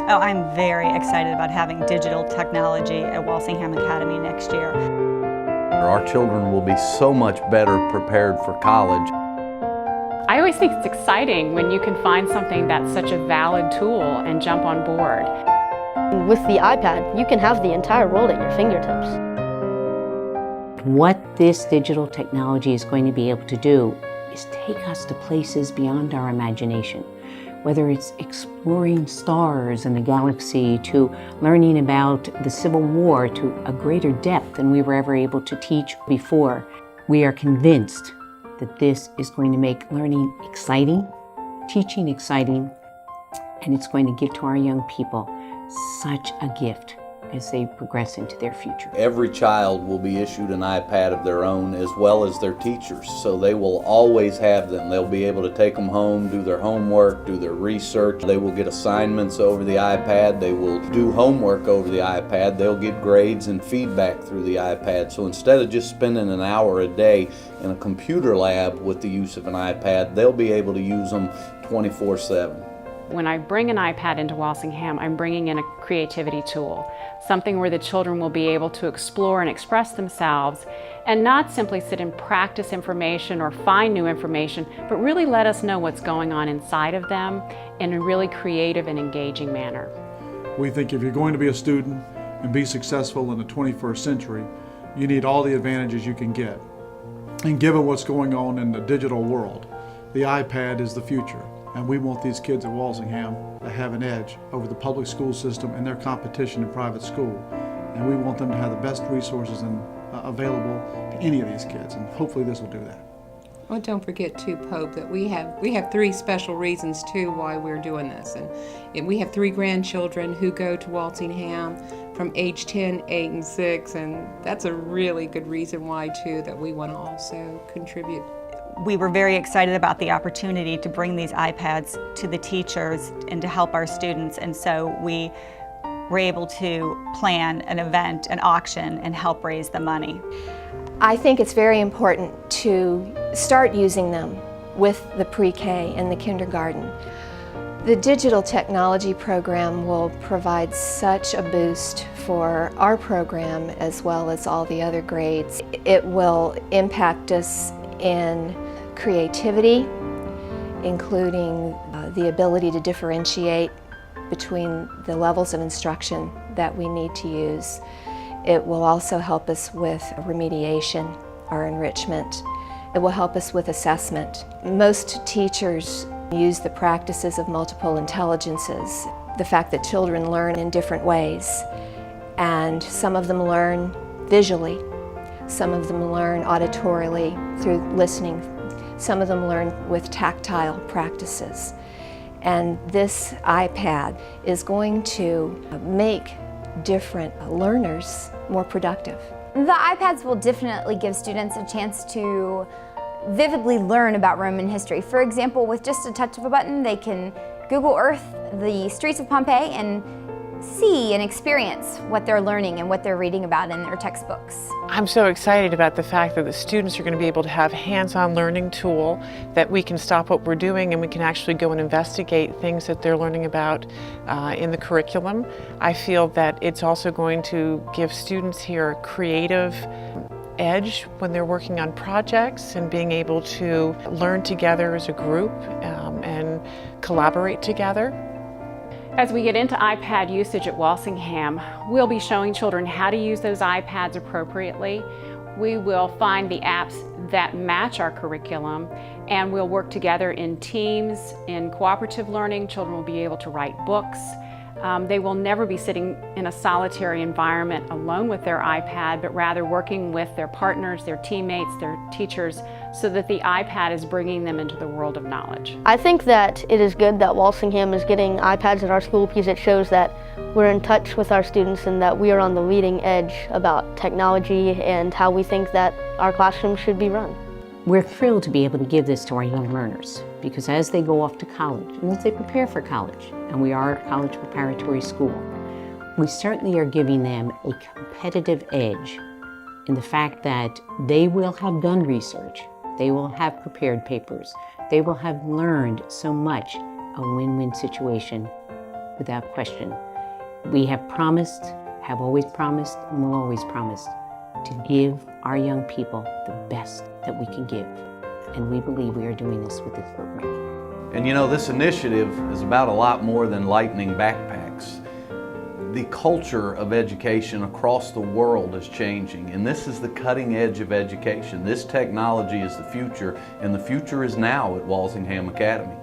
Oh, I'm very excited about having digital technology at Walsingham Academy next year. Our children will be so much better prepared for college. I always think it's exciting when you can find something that's such a valid tool and jump on board. With the iPad, you can have the entire world at your fingertips. What this digital technology is going to be able to do is take us to places beyond our imagination. Whether it's exploring stars and the galaxy, to learning about the Civil War to a greater depth than we were ever able to teach before. We are convinced that this is going to make learning exciting, teaching exciting, and it's going to give to our young people such a gift as they progress into their future. Every child will be issued an iPad of their own, as well as their teachers, so they will always have them. They'll be able to take them home, do their homework, do their research. They will get assignments over the iPad. They will do homework over the iPad. They'll get grades and feedback through the iPad. So instead of just spending an hour a day in a computer lab with the use of an iPad, they'll be able to use them 24/7. When I bring an iPad into Walsingham, I'm bringing in a creativity tool, something where the children will be able to explore and express themselves and not simply sit and practice information or find new information, but really let us know what's going on inside of them in a really creative and engaging manner. We think if you're going to be a student and be successful in the 21st century, you need all the advantages you can get. And given what's going on in the digital world, the iPad is the future. And we want these kids at Walsingham to have an edge over the public school system and their competition in private school. And we want them to have the best resources available to any of these kids, and hopefully this will do that. Well, don't forget too, Pope, that we have three special reasons too why we're doing this. And we have 3 grandchildren who go to Walsingham from age 10, 8, and 6, and that's a really good reason why too that we want to also contribute. We were very excited about the opportunity to bring these iPads to the teachers and to help our students, and so we were able to plan an event, an auction, and help raise the money. I think it's very important to start using them with the pre-K and the kindergarten. The digital technology program will provide such a boost for our program as well as all the other grades. It will impact us in creativity, including the ability to differentiate between the levels of instruction that we need to use. It will also help us with remediation or enrichment. It will help us with assessment. Most teachers use the practices of multiple intelligences, the fact that children learn in different ways, and some of them learn visually, some of them learn auditorily through listening, some of them learn with tactile practices. And this iPad is going to make different learners more productive. The iPads will definitely give students a chance to vividly learn about Roman history. For example, with just a touch of a button, they can Google Earth the streets of Pompeii and see and experience what they're learning and what they're reading about in their textbooks. I'm so excited about the fact that the students are going to be able to have hands-on learning tool, that we can stop what we're doing and we can actually go and investigate things that they're learning about in the curriculum. I feel that it's also going to give students here a creative edge when they're working on projects and being able to learn together as a group and collaborate together. As we get into iPad usage at Walsingham, we'll be showing children how to use those iPads appropriately. We will find the apps that match our curriculum, and we'll work together in teams. In cooperative learning, children will be able to write books. They will never be sitting in a solitary environment alone with their iPad, but rather working with their partners, their teammates, their teachers, so that the iPad is bringing them into the world of knowledge. I think that it is good that Walsingham is getting iPads at our school because it shows that we're in touch with our students and that we are on the leading edge about technology and how we think that our classroom should be run. We're thrilled to be able to give this to our young learners because as they go off to college and as they prepare for college, and we are a college preparatory school, we certainly are giving them a competitive edge in the fact that they will have done research, they will have prepared papers, they will have learned so much, a win-win situation without question. We have promised, have always promised, and will always promise to give our young people the best that we can give. And we believe we are doing this with this program. And you know, this initiative is about a lot more than lightning backpacks. The culture of education across the world is changing, and this is the cutting edge of education. This technology is the future, and the future is now at Walsingham Academy.